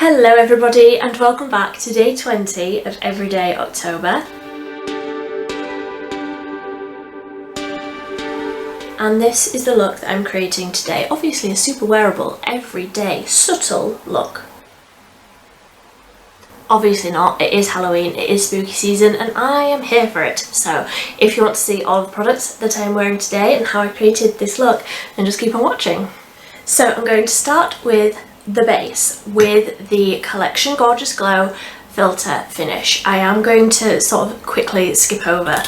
Hello everybody and welcome back to day 20 of Everyday October. And this is the look that I'm creating today. Obviously a super wearable, everyday, subtle look. Obviously not, it is Halloween, it is spooky season and I am here for it. So if you want to see all the products that I'm wearing today and how I created this look, then just keep on watching. So I'm going to start with the base with the Collection Gorgeous Glow filter finish. I am going to sort of quickly skip over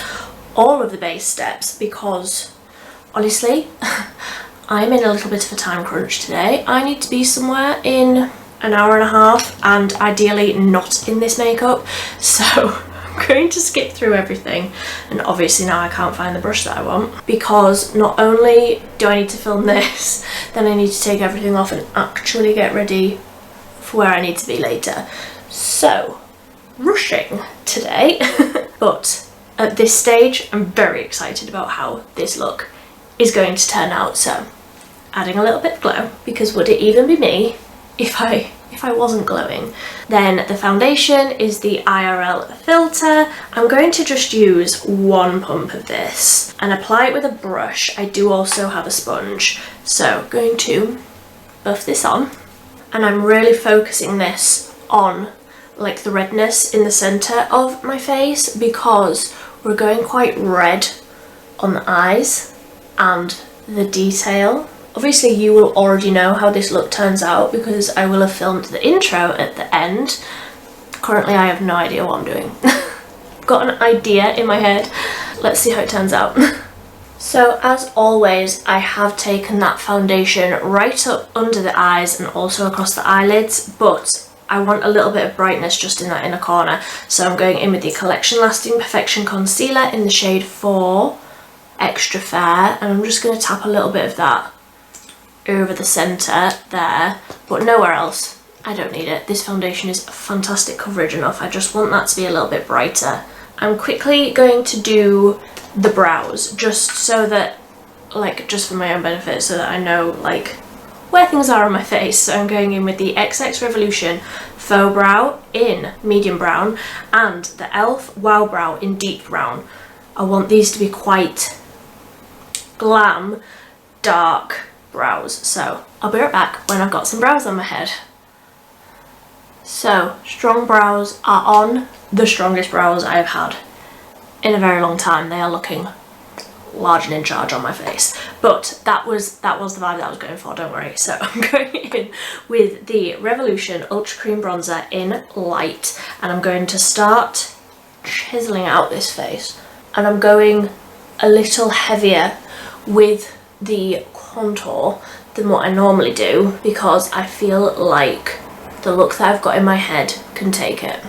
all of the base steps because honestly I'm in a little bit of a time crunch today. I need to be somewhere in an hour and a half and ideally not in this makeup, so I'm going to skip through everything. And obviously now I can't find the brush that I want because not only do I need to film this, then I need to take everything off and actually get ready for where I need to be later. So, rushing today, but at this stage I'm very excited about how this look is going to turn out. So, adding a little bit of glow, because would it even be me if I wasn't glowing? Then the foundation is the IRL filter. I'm going to just use one pump of this and apply it with a brush. I do also have a sponge, so going to buff this on, and I'm really focusing this on like the redness in the center of my face because we're going quite red on the eyes and the detail. Obviously you will already know how this look turns out because I will have filmed the intro at the end. Currently I have no idea what I'm doing. I've got an idea in my head. Let's see how it turns out. So as always, I have taken that foundation right up under the eyes and also across the eyelids, but I want a little bit of brightness just in that inner corner. So I'm going in with the Collection Lasting Perfection Concealer in the shade 4 Extra Fair, and I'm just going to tap a little bit of that over the centre there, but nowhere else. I don't need it. This foundation is fantastic coverage enough. I just want that to be a little bit brighter. I'm quickly going to do the brows just so that, like, just for my own benefit, so that I know like where things are on my face. So I'm going in with the XX Revolution Faux Brow in medium brown and the e.l.f. Wow Brow in deep brown. I want these to be quite glam, dark brows, so I'll be right back when I've got some brows on my head. So strong brows are on, the strongest brows I have had in a very long time. They are looking large and in charge on my face, but that was the vibe that I was going for, don't worry. So I'm going in with the Revolution Ultra Cream Bronzer in light, and I'm going to start chiseling out this face, and I'm going a little heavier with the contour than what I normally do because I feel like the look that I've got in my head can take it.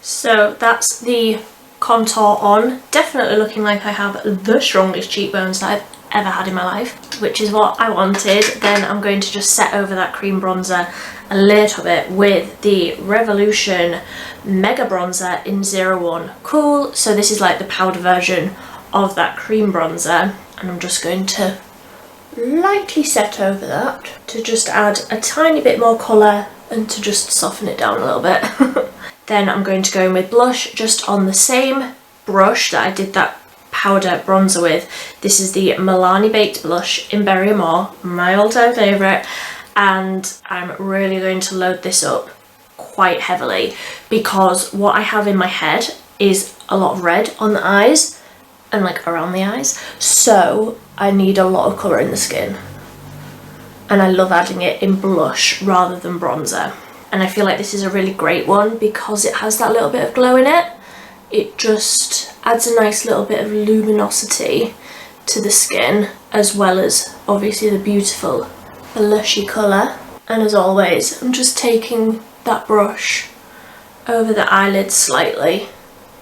So that's the contour on, definitely looking like I have the strongest cheekbones that I've ever had in my life, which is what I wanted. Then I'm going to just set over that cream bronzer a little bit with the Revolution Mega Bronzer in 01 Cool. So this is like the powder version of that cream bronzer, and I'm just going to lightly set over that to just add a tiny bit more colour and to just soften it down a little bit. Then I'm going to go in with blush just on the same brush that I did that powder bronzer with. This is the Milani Baked Blush in Berry Amore, my all-time favourite, and I'm really going to load this up quite heavily because what I have in my head is a lot of red on the eyes and like around the eyes, so I need a lot of colour in the skin, and I love adding it in blush rather than bronzer. And I feel like this is a really great one because it has that little bit of glow in it. It just adds a nice little bit of luminosity to the skin, as well as obviously the beautiful blushy colour. And as always, I'm just taking that brush over the eyelids slightly,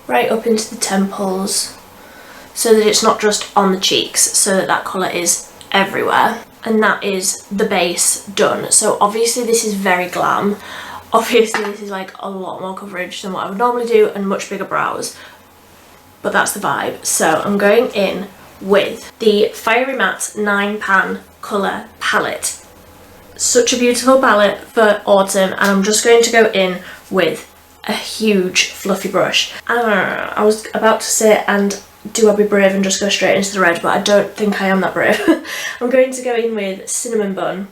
right up into the temples, so that it's not just on the cheeks, so that that colour is everywhere. And that is the base done. So obviously this is very glam. Obviously this is like a lot more coverage than what I would normally do and much bigger brows, but that's the vibe. So I'm going in with the Fiery Matte 9 Pan colour palette. such a beautiful palette for autumn, and I'm just going to go in with a huge fluffy brush. I was about to say, and do I be brave and just go straight into the red, but I don't think I am that brave. I'm going to go in with Cinnamon Bun,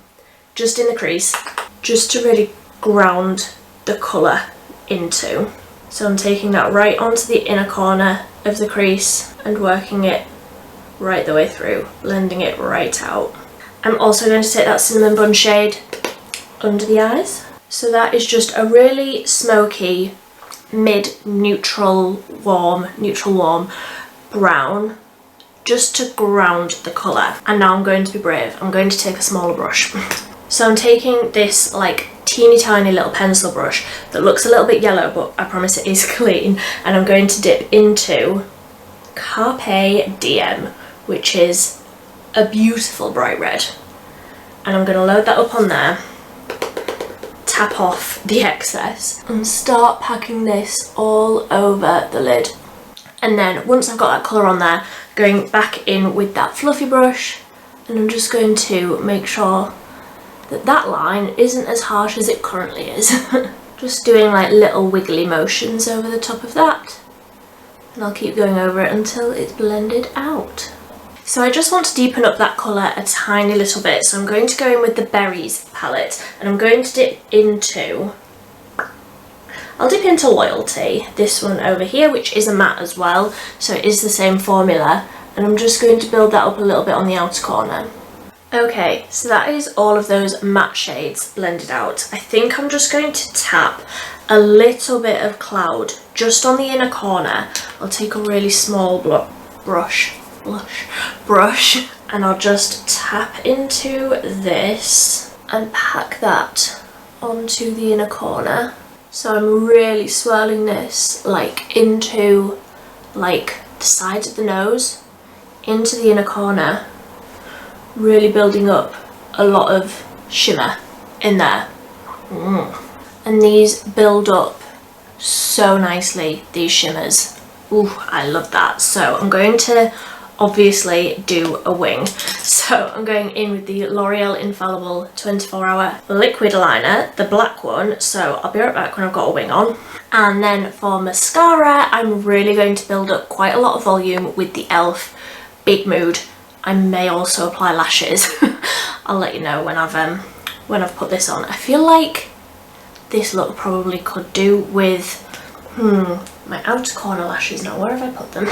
just in the crease, just to really ground the colour into. So I'm taking that right onto the inner corner of the crease and working it right the way through, blending it right out. I'm also going to take that Cinnamon Bun shade under the eyes. So that is just a really smoky, neutral warm brown, just to ground the colour. And now I'm going to be brave. I'm going to take a smaller brush. So I'm taking this like teeny tiny little pencil brush that looks a little bit yellow, but I promise it is clean, and I'm going to dip into Carpe Diem, which is a beautiful bright red. And I'm going to load that up on there, tap off the excess, and start packing this all over the lid. And then once I've got that colour on there, going back in with that fluffy brush, and I'm just going to make sure that that line isn't as harsh as it currently is. Just doing like little wiggly motions over the top of that, and I'll keep going over it until it's blended out. So I just want to deepen up that colour a tiny little bit, so I'm going to go in with the Berries palette, and I'm going to dip into, I'll dip into Loyalty, this one over here, which is a matte as well, so it is the same formula, and I'm just going to build that up a little bit on the outer corner. Okay, so that is all of those matte shades blended out. I think I'm just going to tap a little bit of Cloud just on the inner corner. I'll take a really small brush, and I'll just tap into this and pack that onto the inner corner. So I'm really swirling this like into like the sides of the nose, into the inner corner, really building up a lot of shimmer in there. And these build up so nicely, these shimmers. Ooh, I love that. So I'm going to obviously do a wing. So I'm going in with the L'Oreal Infallible 24-hour liquid liner, the black one, so I'll be right back when I've got a wing on. And then for mascara, I'm really going to build up quite a lot of volume with the e.l.f. Big Mood. I may also apply lashes. I'll let you know when I've put this on. I feel like this look probably could do with my outer corner lashes. Now, where have I put them?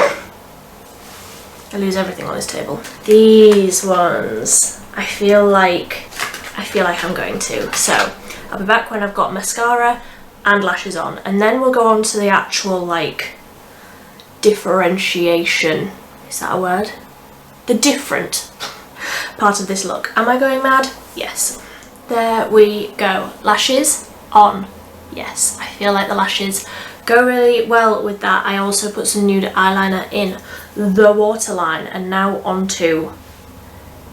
I lose everything on this table. These ones, I feel like I'm going to. So I'll be back when I've got mascara and lashes on, and then we'll go on to the actual like differentiation. Is that a word? The different part of this look. Am I going mad? Yes. There we go. Lashes on. Yes, I feel like the lashes go really well with that. I also put some nude eyeliner in the waterline, and now onto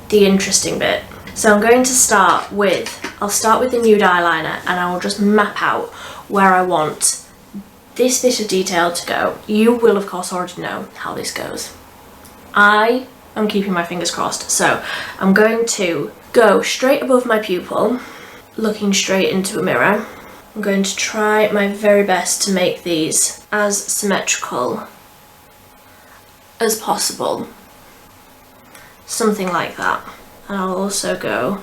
the interesting bit. So I'm going to start with, I'll start with the nude eyeliner, and I will just map out where I want this bit of detail to go. You will of course already know how this goes. I'm keeping my fingers crossed. So I'm going to go straight above my pupil, looking straight into a mirror. I'm going to try my very best to make these as symmetrical as possible. Something like that. And I'll also go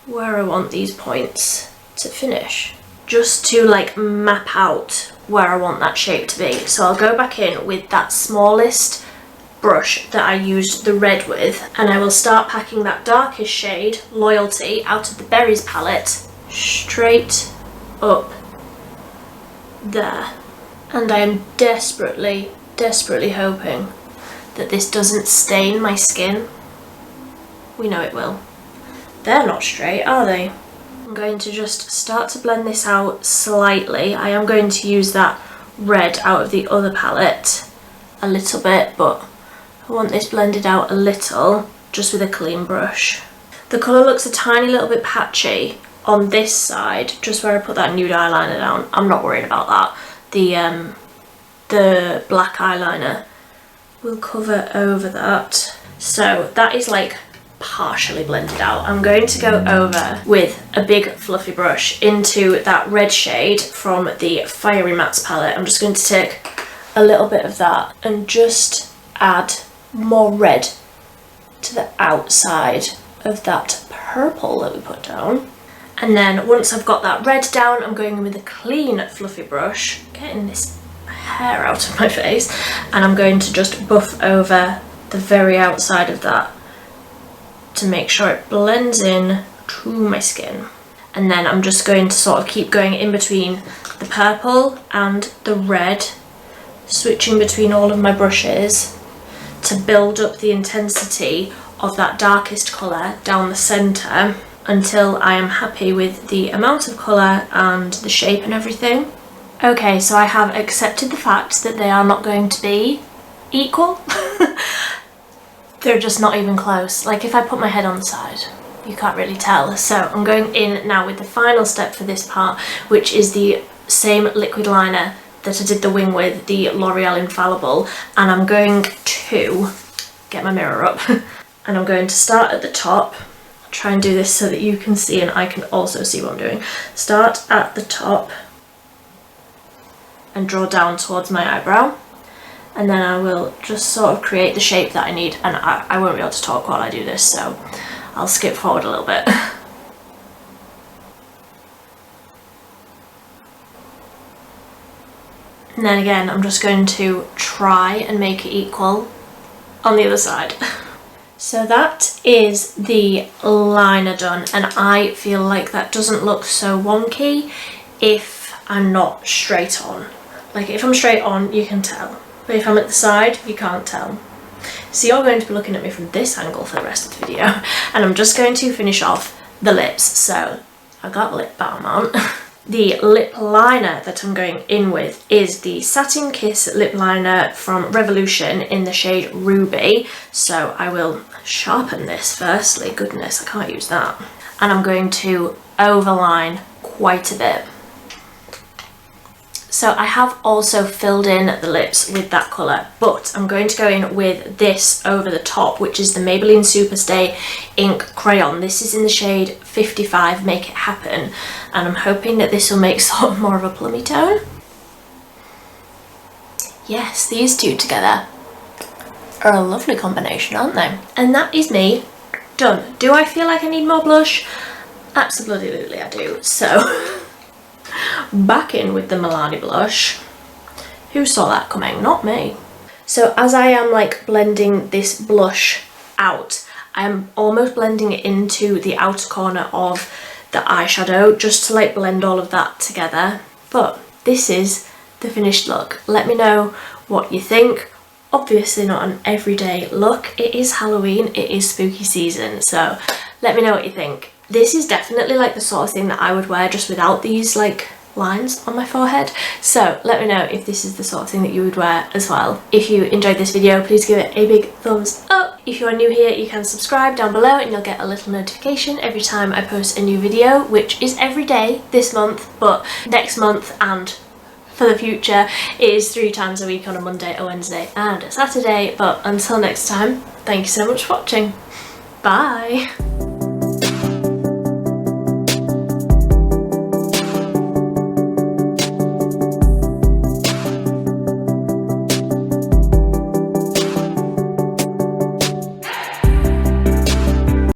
where I want these points to finish, just to like map out where I want that shape to be. So I'll go back in with that smallest brush that I used the red with, and I will start packing that darkest shade, Loyalty, out of the Berries palette straight up there. And I am desperately hoping that this doesn't stain my skin. We know it will. They're not straight, are they? I'm going to just start to blend this out slightly. I am going to use that red out of the other palette a little bit, but I want this blended out a little, just with a clean brush. The colour looks a tiny little bit patchy on this side, just where I put that nude eyeliner down. I'm not worried about that. The black eyeliner will cover over that. So that is like partially blended out, I'm going to go over with a big fluffy brush into that red shade from the Fiery Mattes palette. I'm just going to take a little bit of that and just add more red to the outside of that purple that we put down. And then once I've got that red down, I'm going in with a clean fluffy brush, getting this hair out of my face, and I'm going to just buff over the very outside of that to make sure it blends in to my skin. And then I'm just going to sort of keep going in between the purple and the red, switching between all of my brushes to build up the intensity of that darkest colour down the centre until I am happy with the amount of colour and the shape and everything. Okay, so I have accepted the fact that they are not going to be equal. They're just not even close. Like, if I put my head on the side, you can't really tell. So I'm going in now with the final step for this part, which is the same liquid liner that I did the wing with, the L'Oreal Infallible, and I'm going to get my mirror up and I'm going to start at the top. I'll try and do this so that you can see and I can also see what I'm doing. Start at the top and draw down towards my eyebrow, and then I will just sort of create the shape that I need, and I won't be able to talk while I do this, so I'll skip forward a little bit. And then again, I'm just going to try and make it equal on the other side. So that is the liner done, and I feel like that doesn't look so wonky if I'm not straight on. Like, if I'm straight on, you can tell. But if I'm at the side, you can't tell. So you're going to be looking at me from this angle for the rest of the video. And I'm just going to finish off the lips. So I got lip balm on. The lip liner that I'm going in with is the Satin Kiss lip liner from Revolution in the shade Ruby. So I will sharpen this firstly. Goodness, I can't use that. And I'm going to overline quite a bit. So I have also filled in the lips with that colour, but I'm going to go in with this over the top, which is the Maybelline Superstay Ink Crayon. This is in the shade 55, Make It Happen, and I'm hoping that this will make sort of more of a plummy tone. Yes, these two together are a lovely combination, aren't they? And that is me done. Do I feel like I need more blush? Absolutely I do. So back in with the Milani blush. Who saw that coming? Not me. So as I am like blending this blush out, I'm almost blending it into the outer corner of the eyeshadow just to like blend all of that together. But this is the finished look. Let me know what you think. Obviously not an everyday look. It is Halloween, it is spooky season, so let me know what you think. This is definitely like the sort of thing that I would wear just without these like lines on my forehead, so let me know if this is the sort of thing that you would wear as well. If you enjoyed this video, please give it a big thumbs up. If you are new here, you can subscribe down below and you'll get a little notification every time I post a new video, which is every day this month, but next month and for the future it is 3 times a week on a Monday, a Wednesday and a Saturday. But until next time, thank you so much for watching. Bye!